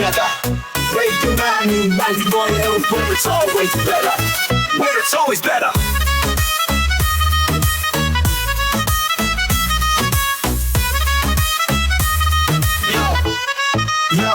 together. Radio Manu 91, where it's always better. Where it's always better. Yo,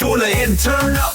Tune in, turn up,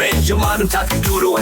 Radio Manu 92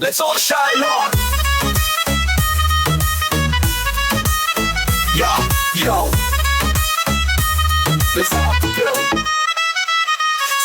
let's all shine on. Yo, let's all go.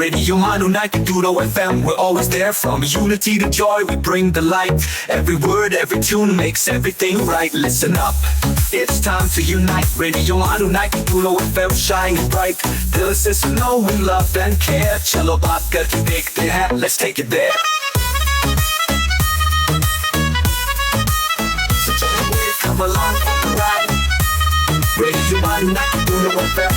Radio Manu 92 FM, we're always there. From unity to joy, we bring the light. Every word, every tune makes everything right. Listen up, it's time to unite. Radio Manu 92 FM, shining bright. Dill se suno, we love and care. Chalo baat karke dekhte hain, let's take it there. So come along for the ride. Radio Manu 92 FM,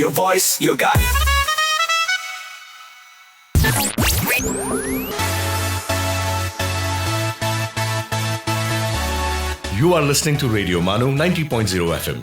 Your voice, your guide. You are listening to Radio Manu 90.0 FM.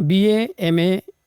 BA, MA,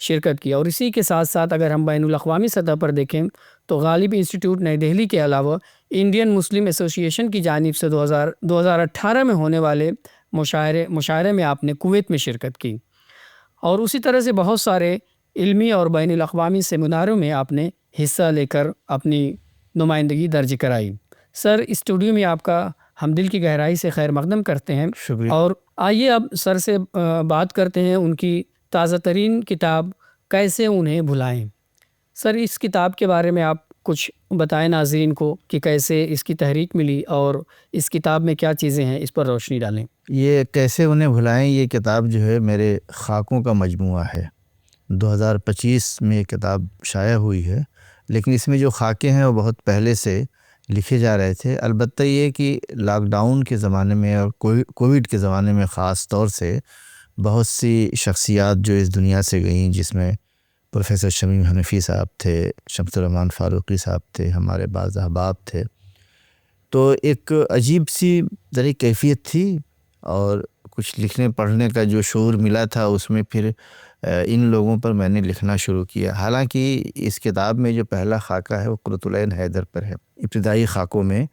شرکت کی. اور اسی کے ساتھ ساتھ اگر ہم بین الاقوامی سطح پر دیکھیں تو غالب انسٹیٹیوٹ نئی دہلی کے علاوہ انڈین مسلم ایسوسی ایشن کی جانب سے 2018 میں ہونے والے مشاعرے میں آپ نے کویت میں شرکت کی. اور اسی طرح سے بہت سارے علمی اور بین الاقوامی سیمیناروں میں آپ نے حصہ لے کر اپنی نمائندگی درج کرائی. سر اسٹوڈیو میں آپ کا ہم دل کی گہرائی سے خیر مقدم کرتے ہیں. شکریہ. اور آئیے اب سر سے بات کرتے ہیں ان کی تازہ ترین کتاب کیسے انہیں بھلائیں. سر اس کتاب کے بارے میں آپ کچھ بتائیں ناظرین کو کہ کیسے اس کی تحریک ملی اور اس کتاب میں کیا چیزیں ہیں، اس پر روشنی ڈالیں. یہ کیسے انہیں بھلائیں یہ کتاب جو ہے میرے خاکوں کا مجموعہ ہے. 2025 میں یہ کتاب شائع ہوئی ہے، لیکن اس میں جو خاکے ہیں وہ بہت پہلے سے لکھے جا رہے تھے. البتہ یہ کہ لاک ڈاؤن کے زمانے میں اور کووڈ کے زمانے میں خاص طور سے بہت سی شخصیات جو اس دنیا سے گئیں، جس میں پروفیسر شمیم حنفی صاحب تھے، شمس الرحمن فاروقی صاحب تھے، ہمارے بعض احباب تھے، تو ایک عجیب سی ذرا کیفیت تھی. اور کچھ لکھنے پڑھنے کا جو شعور ملا تھا اس میں پھر ان لوگوں پر میں نے لکھنا شروع کیا. حالانکہ اس کتاب میں جو پہلا خاکہ ہے وہ قرۃ العین حیدر پر ہے ابتدائی خاکوں میں.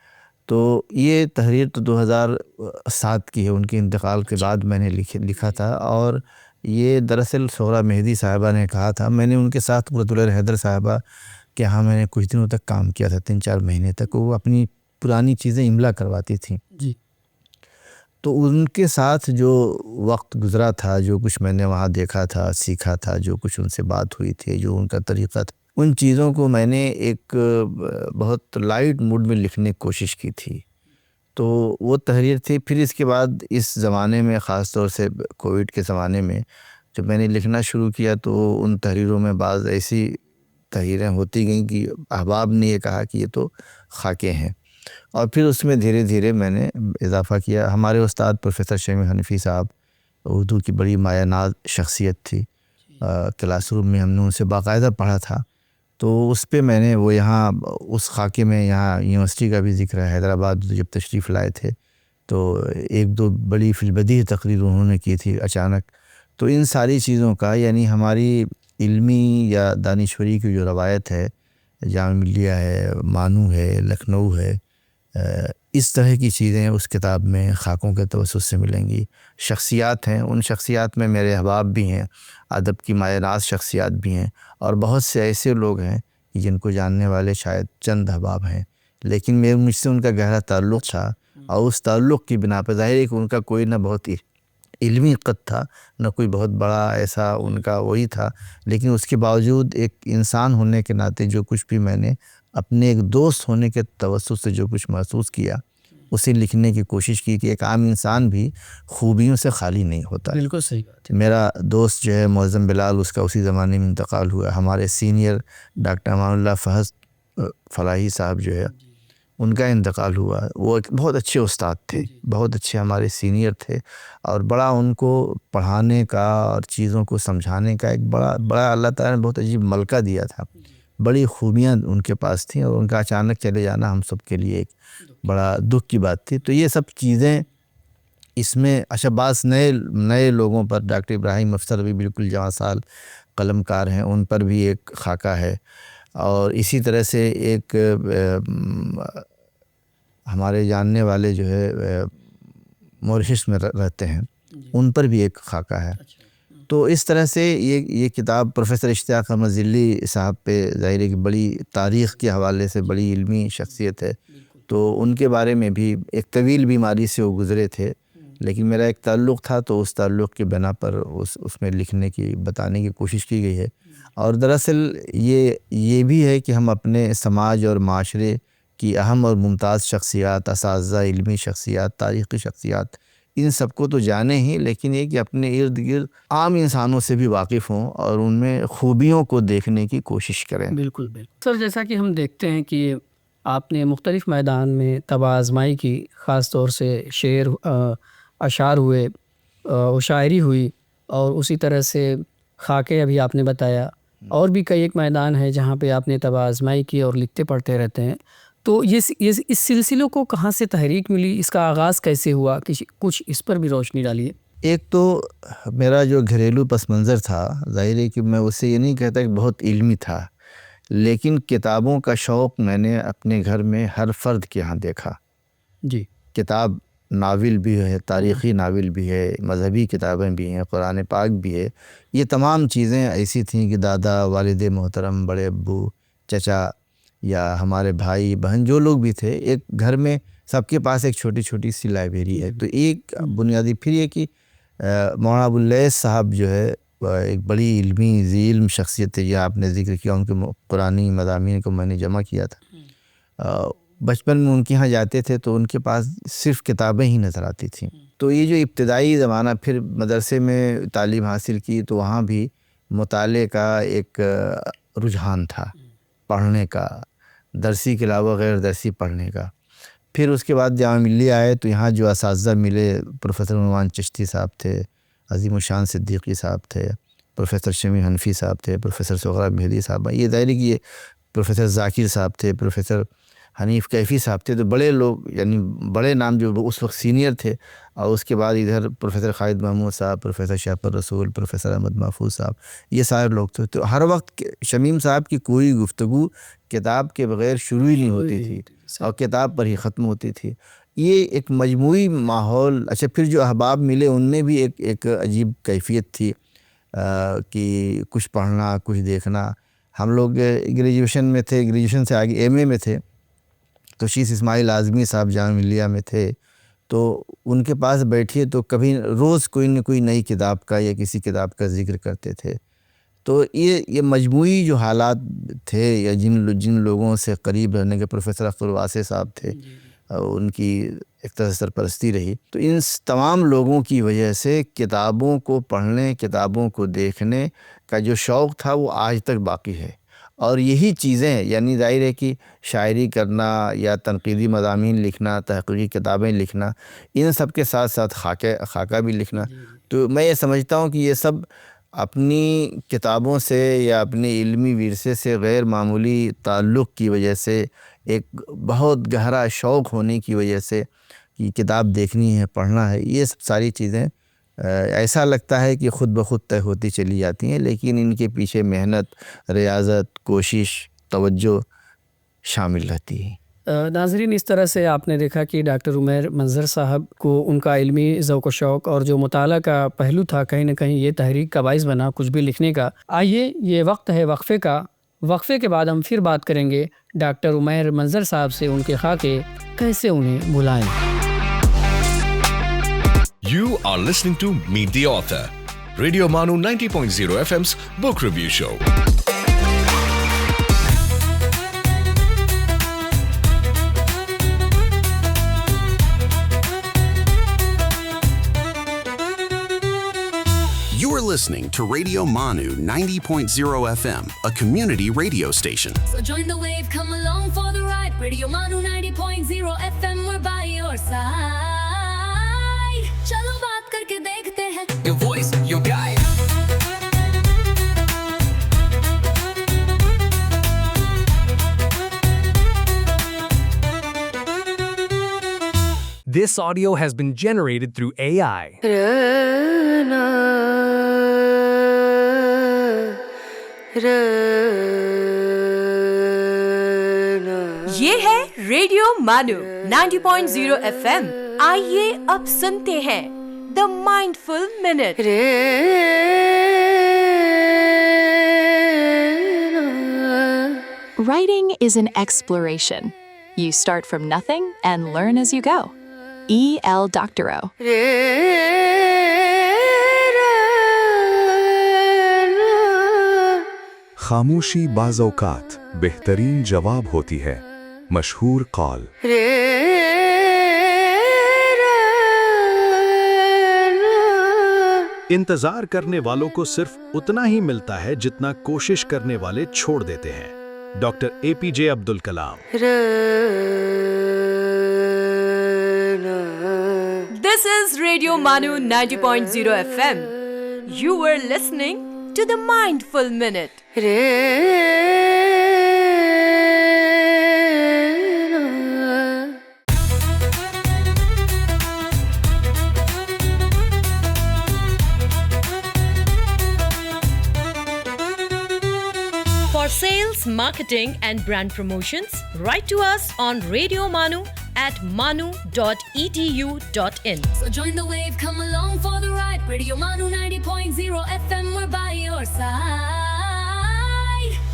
تو یہ تحریر تو 2007 کی ہے، ان کے انتقال کے بعد میں نے لکھا تھا. اور یہ دراصل سغرا مہدی صاحبہ نے کہا تھا. میں نے ان کے ساتھ قرۃ العین حیدر صاحبہ کے ہاں میں نے کچھ دنوں تک کام کیا تھا، 3-4 مہینے تک. وہ اپنی پرانی چیزیں املا کرواتی تھیں. جی. تو ان کے ساتھ جو وقت گزرا تھا، جو کچھ میں نے وہاں دیکھا تھا، سیکھا تھا، جو کچھ ان سے بات ہوئی تھی، جو ان کا طریقہ تھا، ان چیزوں کو میں نے ایک بہت لائٹ موڈ میں لکھنے کی کوشش کی تھی. تو وہ تحریر تھی. پھر اس کے بعد اس زمانے میں خاص طور سے کووڈ کے زمانے میں جب میں نے لکھنا شروع کیا تو ان تحریروں میں بعض ایسی تحریریں ہوتی گئیں کہ احباب نے یہ کہا کہ یہ تو خاکے ہیں. اور پھر اس میں دھیرے دھیرے میں نے اضافہ کیا. ہمارے استاد پروفیسر شمیم حنفی صاحب اردو کی بڑی مایہ ناز شخصیت تھی. کلاس روم میں ہم نے ان سے باقاعدہ پڑھا تھا. تو اس پہ میں نے وہ یہاں اس خاکے میں یہاں یونیورسٹی کا بھی ذکر ہے. حیدرآباد جب تشریف لائے تھے تو 1-2 بڑی فی البدیہہ تقریر انہوں نے کی تھی اچانک. تو ان ساری چیزوں کا یعنی ہماری علمی یا دانشوری کی جو روایت ہے، جامعہ ملیہ ہے، مانو ہے، لکھنؤ ہے، اس طرح کی چیزیں اس کتاب میں خاکوں کے توسط سے ملیں گی. شخصیات ہیں، ان شخصیات میں میرے احباب بھی ہیں، ادب کی مایہ ناز شخصیات بھی ہیں، اور بہت سے ایسے لوگ ہیں جن کو جاننے والے شاید چند احباب ہیں، لیکن مجھ سے ان کا گہرا تعلق تھا. اور اس تعلق کی بنا پہ ظاہر ہے کہ ان کا کوئی نہ بہت علمی قد تھا، نہ کوئی بہت بڑا ایسا ان کا وہی تھا، لیکن اس کے باوجود ایک انسان ہونے کے ناطے جو کچھ بھی میں نے اپنے ایک دوست ہونے کے توسط سے جو کچھ محسوس کیا اسے لکھنے کی کوشش کی کہ ایک عام انسان بھی خوبیوں سے خالی نہیں ہوتا. بالکل صحیح بات ہے. میرا دوست جو ہے معظم بلال، اس کا اسی زمانے میں انتقال ہوا. ہمارے سینئر ڈاکٹر امان اللہ فہد فلاحی صاحب جو ہے ان کا انتقال ہوا. وہ ایک بہت اچھے استاد تھے، بہت اچھے ہمارے سینئر تھے، اور بڑا ان کو پڑھانے کا اور چیزوں کو سمجھانے کا ایک بڑا اللہ تعالیٰ نے بہت عجیب ملکہ دیا تھا. بڑی خوبیاں ان کے پاس تھیں، اور ان کا اچانک چلے جانا ہم سب کے لیے ایک بڑا دکھ کی بات تھی. تو یہ سب چیزیں اس میں بعض نئے لوگوں پر، ڈاکٹر ابراہیم افسر بھی بالکل جواں سال قلم کار ہیں، ان پر بھی ایک خاکہ ہے. اور اسی طرح سے ایک ہمارے جاننے والے جو ہے موریشس میں رہتے ہیں، ان پر بھی ایک خاکہ ہے. تو اس طرح سے یہ کتاب پروفیسر اشتیاق احمد ذلی صاحب پہ ظاہر ہے کہ بڑی تاریخ کے حوالے سے بڑی علمی شخصیت ہے. تو ان کے بارے میں بھی ایک طویل بیماری سے وہ گزرے تھے، لیکن میرا ایک تعلق تھا تو اس تعلق کی بنا پر اس میں لکھنے کی، بتانے کی کوشش کی گئی ہے. اور دراصل یہ بھی ہے کہ ہم اپنے سماج اور معاشرے کی اہم اور ممتاز شخصیات، اساتذہ، علمی شخصیات، تاریخی شخصیات، ان سب کو تو جانیں ہی، لیکن یہ کہ اپنے ارد گرد عام انسانوں سے بھی واقف ہوں اور ان میں خوبیوں کو دیکھنے کی کوشش کریں. بالکل بالکل. سر جیسا کہ ہم دیکھتے ہیں کہ آپ نے مختلف میدان میں طبع آزمائی کی، خاص طور سے شعر، اشعار ہوئے، شاعری ہوئی، اور اسی طرح سے خاکے ابھی آپ نے بتایا، اور بھی کئی ایک میدان ہے جہاں پہ آپ نے طبع آزمائی کی اور لکھتے پڑھتے رہتے ہیں. تو یہ اس سلسلوں کو کہاں سے تحریک ملی، اس کا آغاز کیسے ہوا، کچھ اس پر بھی روشنی ڈالیے. ایک تو میرا جو گھریلو پس منظر تھا، ظاہر ہے کہ میں اسے یہ نہیں کہتا کہ بہت علمی تھا، لیکن کتابوں کا شوق میں نے اپنے گھر میں ہر فرد کے ہاں دیکھا۔ جی کتاب ناول بھی ہے، تاریخی ناول بھی ہے، مذہبی کتابیں بھی ہیں، قرآن پاک بھی ہے۔ یہ تمام چیزیں ایسی تھیں کہ دادا، والد محترم، بڑے ابو، چچا یا ہمارے بھائی بہن جو لوگ بھی تھے، ایک گھر میں سب کے پاس ایک چھوٹی چھوٹی سی لائبریری ہے۔ تو ایک بنیادی پھر یہ کہ مولانا ابواللیث صاحب جو ہے ایک بڑی علمی ذی علم شخصیت ہے، یہ آپ نے ذکر کیا، ان کے قرآنی مضامین کو میں نے جمع کیا تھا۔ بچپن میں ان کے ہاں جاتے تھے تو ان کے پاس صرف کتابیں ہی نظر آتی تھیں۔ تو یہ جو ابتدائی زمانہ، پھر مدرسے میں تعلیم حاصل کی تو وہاں بھی مطالعے کا ایک رجحان تھا، پڑھنے کا، درسی کے علاوہ غیر درسی پڑھنے کا۔ پھر اس کے بعد جامعہ ملیہ آئے تو یہاں جو اساتذہ ملے، پروفیسر عنوان چشتی صاحب تھے، عظیم الشان صدیقی صاحب تھے، پروفیسر شمیع حنفی صاحب تھے، پروفیسر سغرا مہدی صاحب، یہ ظاہر ہے کہ یہ پروفیسر ذاکر صاحب تھے، پروفیسر حنیف کیفی صاحب تھے، تو بڑے لوگ، یعنی بڑے نام جو اس وقت سینئر تھے۔ اور اس کے بعد ادھر پروفیسر خالد محمود صاحب، پروفیسر شاپر رسول، پروفیسر احمد محفوظ صاحب، یہ سارے لوگ تھے۔ تو ہر وقت شمیم صاحب کی کوئی گفتگو کتاب کے بغیر شروع ہی نہیں ہوتی تھی اور کتاب پر ہی ختم ہوتی تھی۔ یہ ایک مجموعی ماحول۔ اچھا، پھر جو احباب ملے ان میں بھی ایک عجیب کیفیت تھی کہ کچھ پڑھنا، کچھ دیکھنا۔ ہم لوگ گریجویشن میں تھے، گریجویشن سے آگے ایم اے میں تھے، تو شیخ اسماعیل اعظمی صاحب جامعہ ملیہ میں تھے، تو ان کے پاس بیٹھیے تو کبھی روز کوئی نہ کوئی نئی کتاب کا یا کسی کتاب کا ذکر کرتے تھے۔ تو یہ مجموعی جو حالات تھے، یا جن لوگوں سے قریب رہنے کے، پروفیسر اختر واسع صاحب تھے، ان کی ایک طرح سے سرپرستی رہی، تو ان تمام لوگوں کی وجہ سے کتابوں کو پڑھنے، کتابوں کو دیکھنے کا جو شوق تھا وہ آج تک باقی ہے۔ اور یہی چیزیں، یعنی ظاہر ہے کہ شاعری کرنا یا تنقیدی مضامین لکھنا، تحقیقی کتابیں لکھنا، ان سب کے ساتھ ساتھ خاکہ بھی لکھنا، تو میں یہ سمجھتا ہوں کہ یہ سب اپنی کتابوں سے یا اپنے علمی ورثے سے غیر معمولی تعلق کی وجہ سے، ایک بہت گہرا شوق ہونے کی وجہ سے کہ کتاب دیکھنی ہے، پڑھنا ہے، یہ سب ساری چیزیں ایسا لگتا ہے کہ خود بخود طے ہوتی چلی جاتی ہیں، لیکن ان کے پیچھے محنت، ریاضت، کوشش، توجہ شامل رہتی ہے۔ ناظرین، اس طرح سے آپ نے دیکھا کہ ڈاکٹر عمیر منظر صاحب کو ان کا علمی ذوق و شوق اور جو مطالعہ کا پہلو تھا، کہیں نہ کہیں یہ تحریک کا باعث بنا کچھ بھی لکھنے کا۔ آئیے، یہ وقت ہے وقفے کا۔ وقفے کے بعد ہم پھر بات کریں گے ڈاکٹر عمیر منظر صاحب سے، ان کے خاکے کیسے انہیں بھلائیں۔ You are listening to Meet the Author, Radio Manu 90.0 FM's book review show. You are listening to Radio Manu 90.0 FM, a community radio station. So join the wave, come along for the ride. Radio Manu 90.0 FM, we're by your side. چلو بات کر کے دیکھتے ہیں. Your voice, your guide. This audio has been generated through AI. یہ ہے radio مانو 90.0 FM. آئیے اب سنتے ہیں the mindful minute. Writing is an exploration. You start from nothing and learn as you go. E.L. Doctorow. خاموشی بعض اوقات بہترین جواب ہوتی ہے. مشہور قول. انتظار کرنے والوں کو صرف اتنا ہی ملتا ہے جتنا کوشش کرنے والے چھوڑ دیتے ہیں. Doctor APJ Abdul Kalam. This is Radio Manu 90.0 FM. You were listening to the Mindful Minute. sales, marketing and brand promotions, write to us on Radio Manu at manu.edu.in. So join the wave, come along for the ride. Radio Manu 90.0 FM, we're by your side.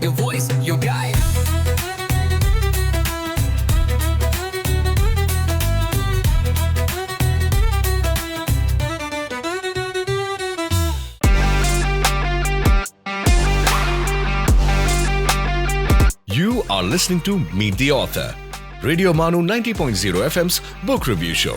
Your voice, your guide. You are listening to Meet the Author, Radio Manu 90.0 FM's book review show.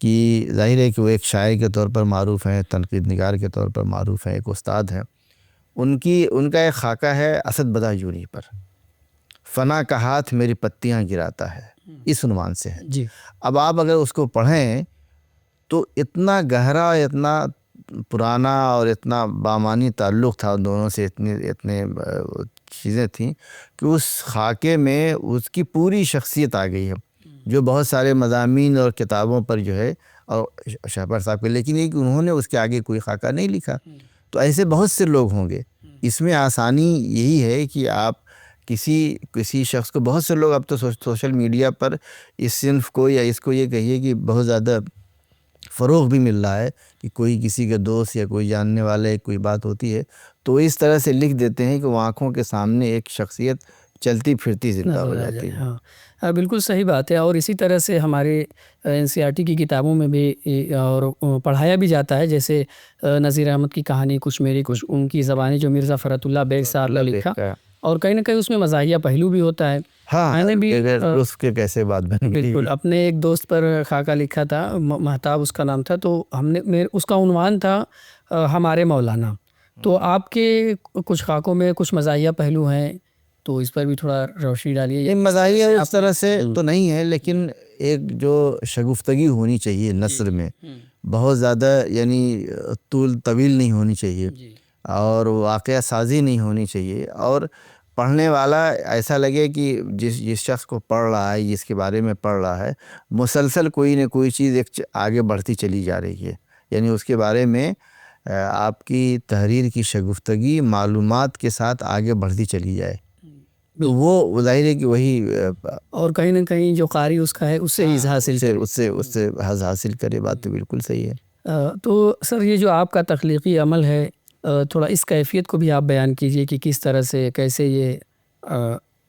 کہ ظاہر ہے کہ وہ ایک شاعر کے طور پر معروف ہیں، تنقید نگار کے طور پر معروف ہیں، ایک استاد ہیں. ان کا ایک خاکہ ہے اسد بدا یونی پر، فنا کا ہاتھ میری پتیاں گراتا ہے، اس عنوان سے ہے. جی. اب آپ اگر اس کو پڑھیں تو اتنا گہرا، اتنا پرانا اور اتنا بامانی تعلق تھا ان دونوں سے، اتنے چیزیں تھیں کہ اس خاکے میں اس کی پوری شخصیت آ گئی ہے، جو بہت سارے مضامین اور کتابوں پر جو ہے، اور شہپر صاحب کے، لیکن یہ کہ انہوں نے اس کے آگے کوئی خاکہ نہیں لکھا. تو ایسے بہت سے لوگ ہوں گے. اس میں آسانی یہی ہے کہ آپ کسی شخص کو، بہت سے لوگ اب تو سوشل میڈیا پر اس صنف کو یا اس کو یہ کہیے کہ بہت زیادہ فروغ بھی مل رہا ہے کہ کوئی کسی کے دوست یا کوئی جاننے والے کوئی بات ہوتی ہے تو اس طرح سے لکھ دیتے ہیں کہ وہ آنکھوں کے سامنے ایک شخصیت چلتی پھرتی زندہ ہو جاتی ہے. ہاں بالکل صحیح بات ہے. اور اسی طرح سے ہمارے NCERT کی کتابوں میں بھی اور پڑھایا بھی جاتا ہے، جیسے نذیر احمد کی کہانی کچھ میری کچھ ان کی زبانی، جو مرزا فرحت اللہ بیگ صاحب نے لکھا، اور کہیں نہ کہیں اس میں مزاحیہ پہلو بھی ہوتا ہے. ہاں، میں نے بھی اس کے کیسے بات بن گئی. بالکل اپنے ایک دوست پر خاکہ لکھا تھا، مہتاب اس کا نام تھا، تو ہم نے اس کا عنوان تھا ہمارے مولانا. تو آپ کے کچھ خاکوں میں کچھ مزاحیہ پہلو ہیں، تو اس پر بھی تھوڑا روشنی ڈالیے. مزاحیہ اس طرح سے تو نہیں ہے، لیکن ایک جو شگفتگی ہونی چاہیے نثر میں، بہت زیادہ یعنی طویل نہیں ہونی چاہیے، اور واقعہ سازی نہیں ہونی چاہیے، اور پڑھنے والا ایسا لگے کہ جس شخص کو پڑھ رہا ہے، جس کے بارے میں پڑھ رہا ہے، مسلسل کوئی نہ کوئی چیز ایک آگے بڑھتی چلی جا رہی ہے. یعنی اس کے بارے میں آپ کی تحریر کی شگفتگی معلومات کے ساتھ آگے بڑھتی چلی جائے، تو وہ ظاہر ہے کہ وہی، اور کہیں نہ کہیں جو قاری اس کا ہے اس سے حظ حاصل کرے، اس سے حظ حاصل کرے. بات تو بالکل صحیح ہے. تو سر یہ جو آپ کا تخلیقی عمل ہے، تھوڑا اس کیفیت کو بھی آپ بیان کیجئے کہ کس طرح سے، کیسے یہ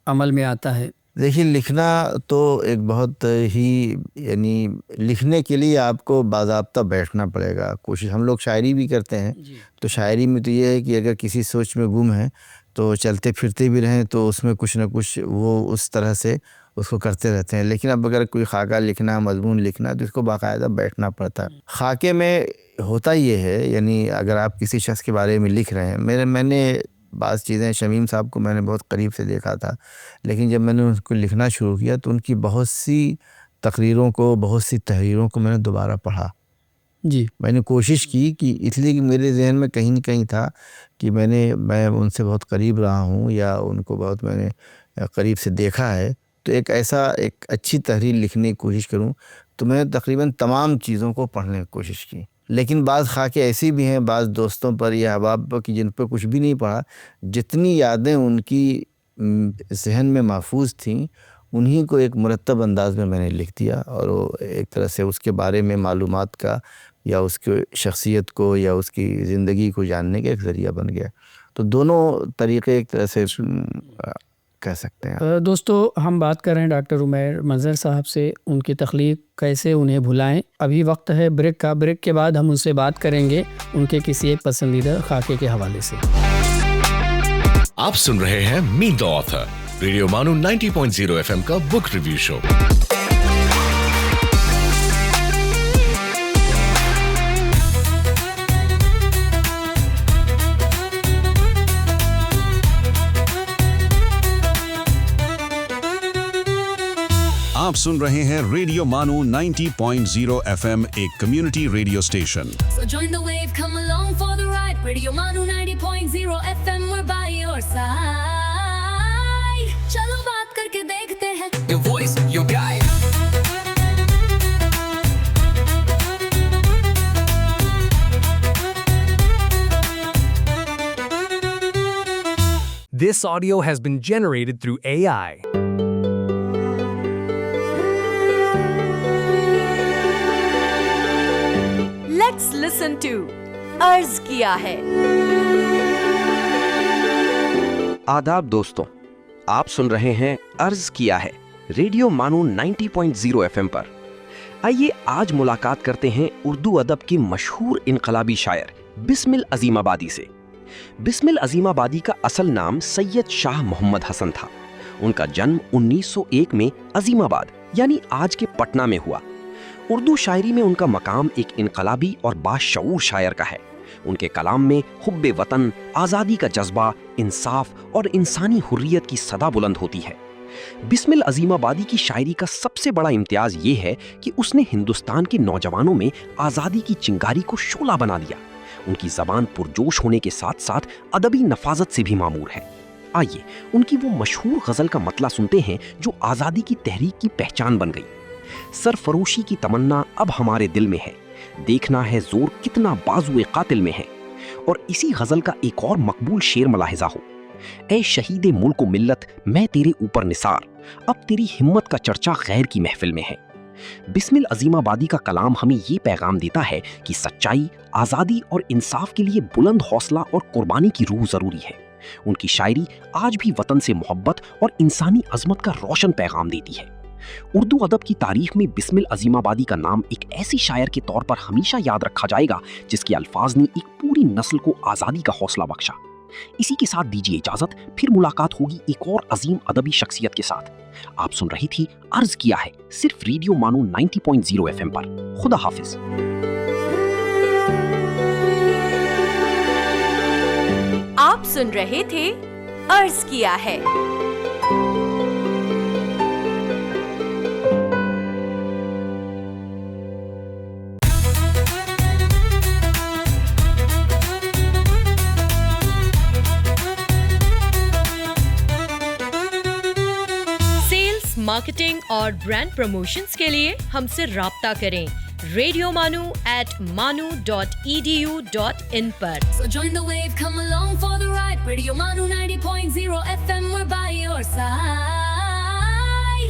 عمل میں آتا ہے. دیکھیے، لکھنا تو ایک بہت ہی، یعنی لکھنے کے لیے آپ کو باضابطہ بیٹھنا پڑے گا. کوشش، ہم لوگ شاعری بھی کرتے ہیں، تو شاعری میں تو یہ ہے کہ اگر کسی سوچ میں گم ہے تو چلتے پھرتے بھی رہیں تو اس میں کچھ نہ کچھ وہ اس طرح سے اس کو کرتے رہتے ہیں. لیکن اب اگر کوئی خاکہ لکھنا، مضمون لکھنا، تو اس کو باقاعدہ بیٹھنا پڑتا ہے. خاکے میں ہوتا یہ ہے، یعنی اگر آپ کسی شخص کے بارے میں لکھ رہے ہیں، میں نے بعض چیزیں، شمیم صاحب کو میں نے بہت قریب سے دیکھا تھا، لیکن جب میں نے ان کو لکھنا شروع کیا تو ان کی بہت سی تقریروں کو، بہت سی تحریروں کو میں نے دوبارہ پڑھا. جی. میں نے کوشش کی کہ اس لیے کہ میرے ذہن میں کہیں نہ کہیں تھا کہ میں ان سے بہت قریب رہا ہوں، یا ان کو بہت میں نے قریب سے دیکھا ہے، تو ایک اچھی تحریر لکھنے کی کوشش کروں. تو میں نے تقریباً تمام چیزوں کو پڑھنے کی کوشش کی. لیکن بعض خاکے ایسی بھی ہیں، بعض دوستوں پر یا احباب پر، کہ جن پر کچھ بھی نہیں پڑھا، جتنی یادیں ان کی ذہن میں محفوظ تھیں انہی کو ایک مرتب انداز میں نے لکھ دیا، اور وہ ایک طرح سے اس کے بارے میں معلومات کا، یا اس کی شخصیت کو، یا اس کی زندگی کو جاننے کا ایک ذریعہ بن گیا. تو دونوں طریقے ایک طرح سے کہہ سکتے ہیں. دوستو، ہم بات کر رہے ہیں ڈاکٹر عمیر مظہر صاحب سے، ان کی تخلیق کیسے انہیں بھلائیں. ابھی وقت ہے بریک کا. بریک کے بعد ہم ان سے بات کریں گے ان کے کسی ایک پسندیدہ خاکے کے حوالے سے. آپ سن رہے ہیں میٹ دی آتھر، ریڈیو مانو 90.0 FM کا بک ریویو شو. آپ سن رہے ہیں ریڈیو مانو 90.0 FM، ایک community radio station. So join the wave, come along for the ride. Radio Manu 90.0 FM, we're by your side. چلو بات کر کے دیکھتے ہیں. Your voice, your guide. This audio has been generated through AI. Let's listen to عرض کیا ہے. آداب دوستوں، آپ سن رہے ہیں عرض کیا ہے ریڈیو مانو 90.0 FM پر. آئیے آج ملاقات کرتے ہیں اردو ادب کی مشہور انقلابی شاعر بسمل عظیم آبادی سے. بسمل عظیم آبادی کا اصل نام سید شاہ محمد حسن تھا. ان کا جنم 1901 میں عظیم آباد یعنی آج کے پٹنہ میں ہوا. اردو شاعری میں ان کا مقام ایک انقلابی اور باشعور شاعر کا ہے۔ ان کے کلام میں حب وطن، آزادی کا جذبہ، انصاف اور انسانی حریت کی صدا بلند ہوتی ہے۔ بسمل عظیم آبادی کی شاعری کا سب سے بڑا امتیاز یہ ہے کہ اس نے ہندوستان کے نوجوانوں میں آزادی کی چنگاری کو شعلہ بنا دیا۔ ان کی زبان پرجوش ہونے کے ساتھ ساتھ ادبی نفاذت سے بھی معمور ہے۔ آئیے ان کی وہ مشہور غزل کا مطلع سنتے ہیں جو آزادی کی تحریک کی پہچان بن گئی۔ سرفروشی کی تمنا اب ہمارے دل میں ہے، دیکھنا ہے زور کتنا بازوئے قاتل میں ہے۔ اور اسی غزل کا ایک اور مقبول شعر ملاحظہ ہو: اے شہید ملک و ملت میں تیرے اوپر نثار، اب تیری ہمت کا چرچا غیر کی محفل میں ہے۔ بسمل عظیم آبادی کا کلام ہمیں یہ پیغام دیتا ہے کہ سچائی، آزادی اور انصاف کے لیے بلند حوصلہ اور قربانی کی روح ضروری ہے۔ ان کی شاعری آج بھی وطن سے محبت اور انسانی عظمت کا روشن پیغام دیتی ہے۔ اردو ادب کی تاریخ میں بسمل عظیم آبادی کا نام ایک ایسی شاعر کے طور پر ہمیشہ یاد رکھا جائے گا جس کے الفاظ نے ایک پوری نسل کو آزادی کا حوصلہ بخشا۔ اسی کے ساتھ دیجیے اجازت، پھر ملاقات ہوگی ایک اور عظیم ادبی شخصیت کے ساتھ۔ آپ سن رہی تھی عرض کیا ہے صرف ریڈیو مانو 90.0 FM پر۔ خدا حافظ۔ آپ سن رہے تھے عرض کیا ہے۔ مارکیٹنگ اور برانڈ پروموشنز کے لیے ہم سے رابطہ کریں radiomanu@manu.edu.in per. So join the wave, come along for the ride. Radio Manu 90.0 FM, we're by your side.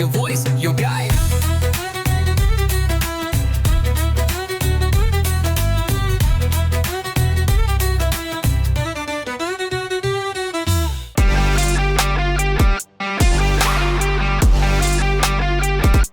Your voice, your guide.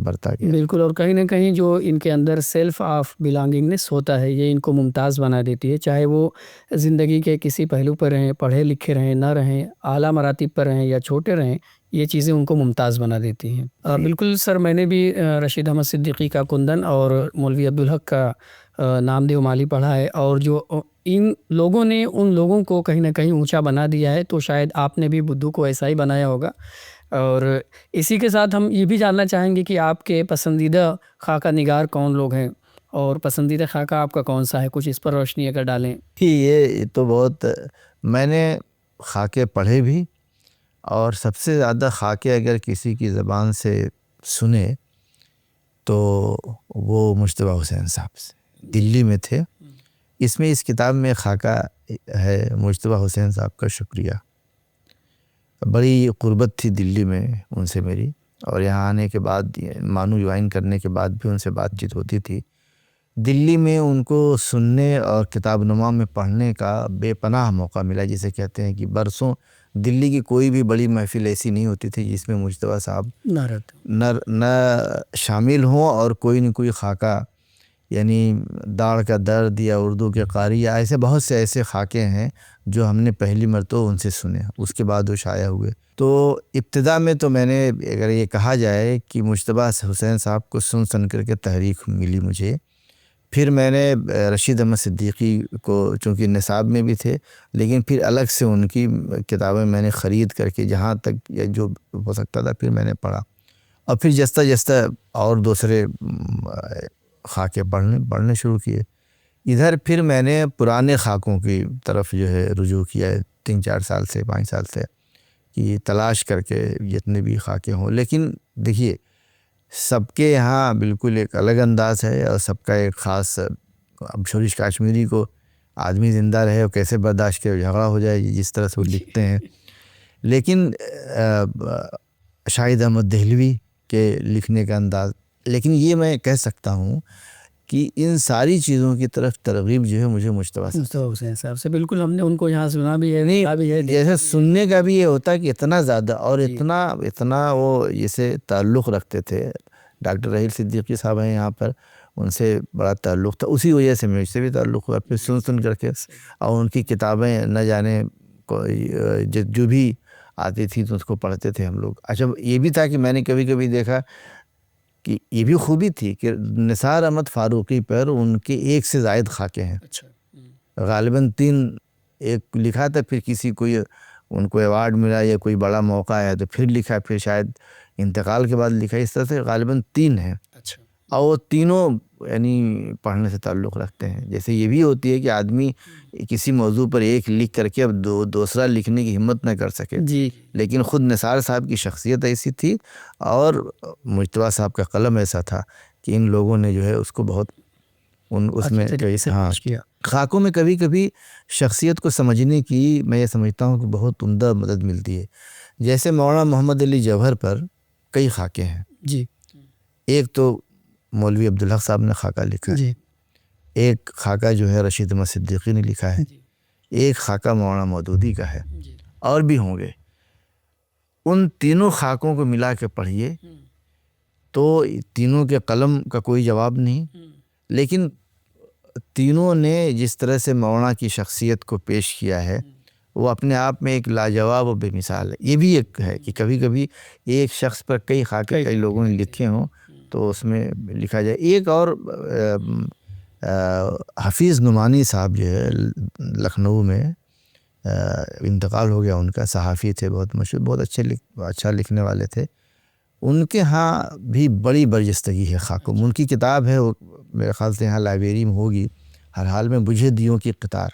بڑھتا گیا. بالکل. اور کہیں نہ کہیں جو ان کے اندر سیلف آف بلانگنگنیس ہوتا ہے یہ ان کو ممتاز بنا دیتی ہے، چاہے وہ زندگی کے کسی پہلو پر رہیں، پڑھے لکھے رہیں نہ رہیں، اعلیٰ مراتب پر رہیں یا چھوٹے رہیں، یہ چیزیں ان کو ممتاز بنا دیتی ہیں. بالکل سر، میں نے بھی رشید احمد صدیقی کا کندن اور مولوی عبدالحق کا نام دیو مالی پڑھا ہے، اور جو ان لوگوں نے ان لوگوں کو کہیں نہ کہیں اونچا بنا دیا ہے، تو شاید آپ نے بھی بدھو کو ایسا ہی بنایا ہوگا. اور اسی کے ساتھ ہم یہ بھی جاننا چاہیں گے کہ آپ کے پسندیدہ خاکہ نگار کون لوگ ہیں، اور پسندیدہ خاکہ آپ کا کون سا ہے؟ کچھ اس پر روشنی اگر ڈالیں. یہ تو بہت، میں نے خاکے پڑھے بھی، اور سب سے زیادہ خاکے اگر کسی کی زبان سے سنے تو وہ مجتبیٰ حسین صاحب سے، دلی میں تھے. اس کتاب میں خاکہ ہے مجتبیٰ حسین صاحب کا شکریہ. بڑی قربت تھی دلی میں ان سے میری، اور یہاں آنے کے بعد مانو جوائن کرنے کے بعد بھی ان سے بات چیت ہوتی تھی. دلی میں ان کو سننے اور کتاب نما میں پڑھنے کا بے پناہ موقع ملا. جسے کہتے ہیں کہ برسوں دلی کی کوئی بھی بڑی محفل ایسی نہیں ہوتی تھی جس میں مجتبیٰ صاحب نہ شامل ہوں، اور کوئی نہ کوئی خاکہ، یعنی داڑھ کا درد یا اردو کے قاری یا ایسے بہت سے ایسے خاکے ہیں جو ہم نے پہلی مرتبہ ان سے سنے، اس کے بعد وہ شائع ہوئے. تو ابتدا میں تو میں نے، اگر یہ کہا جائے کہ مجتبیٰ حسین صاحب کو سن کر کے تحریک ملی مجھے. پھر میں نے رشید احمد صدیقی کو، چونکہ نصاب میں بھی تھے، لیکن پھر الگ سے ان کی کتابیں میں نے خرید کر کے جہاں تک یا جو ہو سکتا تھا پھر میں نے پڑھا. اور پھر جستا جستا اور دوسرے خاکے پڑھنے شروع کیے. ادھر پھر میں نے پرانے خاکوں کی طرف جو ہے رجوع کیا ہے 3-4 سال سے 5 سال سے، کہ تلاش کر کے جتنے بھی خاکے ہوں. لیکن دیکھیے، سب کے یہاں بالکل ایک الگ انداز ہے، اور سب کا ایک خاص. اب شورش کاشمیری کو آدمی زندہ رہے اور کیسے برداشت کرے، جھگڑا ہو جائے جس طرح سے وہ لکھتے ہیں. لیکن شاہد احمد دہلوی کے لکھنے کا انداز. لیکن یہ میں کہہ سکتا ہوں کہ ان ساری چیزوں کی طرف ترغیب جو ہے مجھے مجتبیٰ حسین صاحب سے بالکل، ہم نے ان کو یہاں سنا بھی ہے، نہیں جیسے سننے کا بھی یہ ہوتا ہے کہ اتنا زیادہ اور اتنا وہ جیسے تعلق رکھتے تھے. ڈاکٹر رحیل صدیقی صاحب ہیں یہاں پر، ان سے بڑا تعلق تھا، اسی وجہ سے مجھ سے بھی تعلق ہوا. پھر سن کر کے، اور ان کی کتابیں نہ جانے جو بھی آتی تھی تو اس کو پڑھتے تھے ہم لوگ. اچھا، یہ بھی تھا کہ میں نے کبھی کبھی دیکھا کہ یہ بھی خوبی تھی کہ نثار احمد فاروقی پر ان کے 1 سے زائد خاکے ہیں. غالباً 3 ایک لکھا تھا، پھر کسی کوئی ان کو ایوارڈ ملا یا کوئی بڑا موقع آیا تو پھر لکھا، پھر شاید انتقال کے بعد لکھا. اس طرح سے غالباً 3 ہیں، اور وہ تینوں یعنی پڑھنے سے تعلق رکھتے ہیں. جیسے یہ بھی ہوتی ہے کہ آدمی کسی موضوع پر ایک لکھ کر کے اب دوسرا لکھنے کی ہمت نہ کر سکے، لیکن خود نثار صاحب کی شخصیت ایسی تھی، اور مجتبیٰ صاحب کا قلم ایسا تھا کہ ان لوگوں نے جو ہے اس کو بہت اس میں خاکوں میں کبھی کبھی شخصیت کو سمجھنے کی میں یہ سمجھتا ہوں کہ بہت عمدہ مدد ملتی ہے. جیسے مولانا محمد علی جوہر پر کئی خاکے ہیں. ایک تو مولوی عبدالحق صاحب نے خاکہ لکھا ہے، ایک خاکہ جو ہے رشید احمد صدیقی نے لکھا ہے، ایک خاکہ مولانا مودودی کا ہے، اور بھی ہوں گے. ان تینوں خاکوں کو ملا کے پڑھیے تو تینوں کے قلم کا کوئی جواب نہیں، لیکن تینوں نے جس طرح سے مولانا کی شخصیت کو پیش کیا ہے وہ اپنے آپ میں ایک لاجواب و بے مثال ہے. یہ بھی ایک ہے کہ کبھی کبھی ایک شخص پر کئی خاکے کئی لوگوں نے لکھے ہوں تو اس میں لکھا جائے. ایک اور حفیظ نعمانی صاحب جو ہے لکھنؤ میں انتقال ہو گیا ان کا، صحافی تھے بہت مشہور، بہت اچھا لکھنے والے تھے. ان کے ہاں بھی بڑی برجستگی ہے خاکوں. ان کی کتاب ہے، وہ میرے خیال سے یہاں لائبریری میں ہوگی، ہر حال میں بجھے دیوں کی قطار،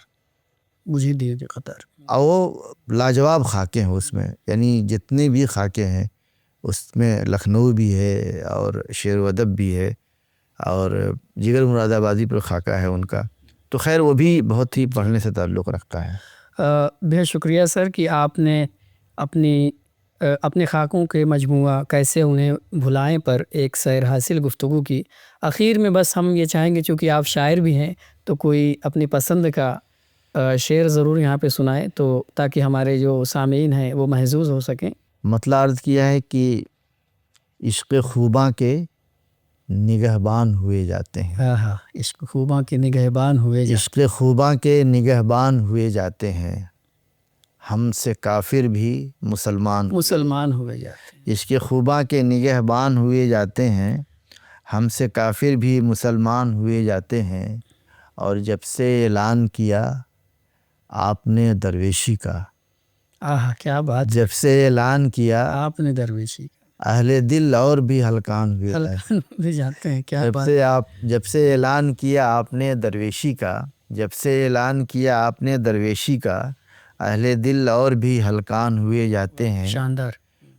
اور وہ لاجواب خاکے ہیں اس میں. یعنی جتنے بھی خاکے ہیں اس میں لکھنؤ بھی ہے، اور شعر و ادب بھی ہے، اور جگر مراد آبادی پر خاکہ ہے ان کا. تو خیر وہ بھی بہت ہی پڑھنے سے تعلق رکھتا ہے. بہت شکریہ سر کہ آپ نے اپنے خاکوں کے مجموعہ کیسے انہیں بھلائیں پر ایک سیر حاصل گفتگو کی. آخر میں بس ہم یہ چاہیں گے، چونکہ آپ شاعر بھی ہیں، تو کوئی اپنی پسند کا شعر ضرور یہاں پہ سنائیں، تو تاکہ ہمارے جو سامعین ہیں وہ محظوظ ہو سکیں. مطلب عرض کیا ہے کہ عشق خوباں کے نگہبان ہوئے جاتے ہیں. ہاں ہاں، عشق خوباں کے نگہبان ہوئے عشق خوباں کے نگہبان ہوئے جاتے ہیں. ہم سے کافر بھی مسلمان ہوئے جاتے ہیں. عشق خوباں کے نگہبان ہوئے جاتے ہیں. ہم سے کافر بھی مسلمان ہوئے جاتے ہیں. اور جب سے اعلان کیا آپ نے درویشی کا، کیا بات، جب سے اعلان کیا آپ نے درویشی کا، اہل دل اور بھی ہلکان ہوئے جاتے ہیں. کیا بات، جب سے اعلان کیا آپ نے درویشی کا، جب سے اعلان کیا آپ نے درویشی کا، اہل دل اور بھی ہلکان ہوئے جاتے ہیں. شاندار.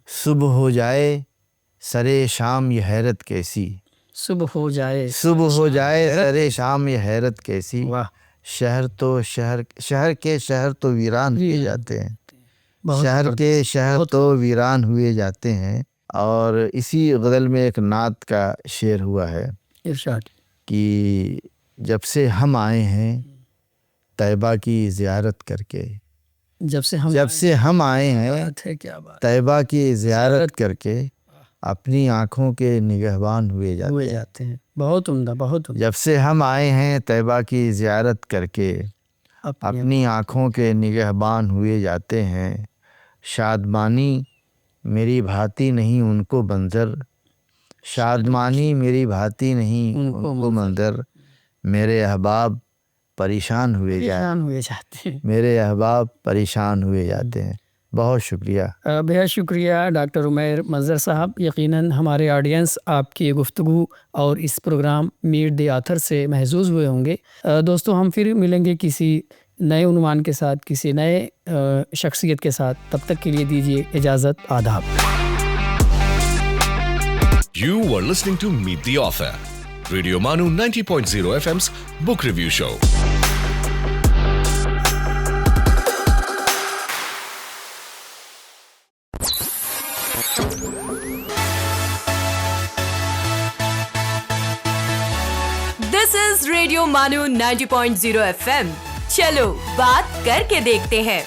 صبح ہو جائے سرے شام یہ حیرت کیسی، صبح ہو جائے سرے شام یہ حیرت کیسی. شہر کے شہر تو ویران ہوئے جاتے ہیں. شہر کے شہر تو ویران ہوئے جاتے ہیں. اور اسی غزل میں ایک نعت کا شعر ہوا ہے ارشاد کہ جب سے ہم آئے ہیں طیبہ کی زیارت کر کے، جب سے ہم آئے ہیں طیبہ کی زیارت کر کے، اپنی آنکھوں کے نگہبان ہوئے جاتے ہیں. بہت عمدہ، بہت عمدہ. جب سے ہم آئے ہیں طیبہ کی زیارت کر کے، اپنی آنکھوں کے نگہبان ہوئے جاتے ہیں. شادمانی میری بھاتی نہیں ان کو منظر، شادمانی میری بھاتی نہیں ان کو منظر. میرے احباب پریشان ہوئے جاتے ہیں. میرے احباب پریشان ہوئے جاتے ہیں. بہت شکریہ. بہت شکریہ ڈاکٹر عمیر مظہر صاحب. یقیناً ہمارے آڈینس آپ کی گفتگو اور اس پروگرام میٹ دی آتھر سے محظوظ ہوئے ہوں گے. دوستو، ہم پھر ملیں گے کسی نئے عنوان کے ساتھ، کسی نئے شخصیت کے ساتھ. تب تک کے لیے دیجیے اجازت. آداب. You were listening to Meet the Author, Radio Manu 90.0 FM's book review show. This is Radio Manu 90.0 FM. چلو بات کر کے دیکھتے ہیں.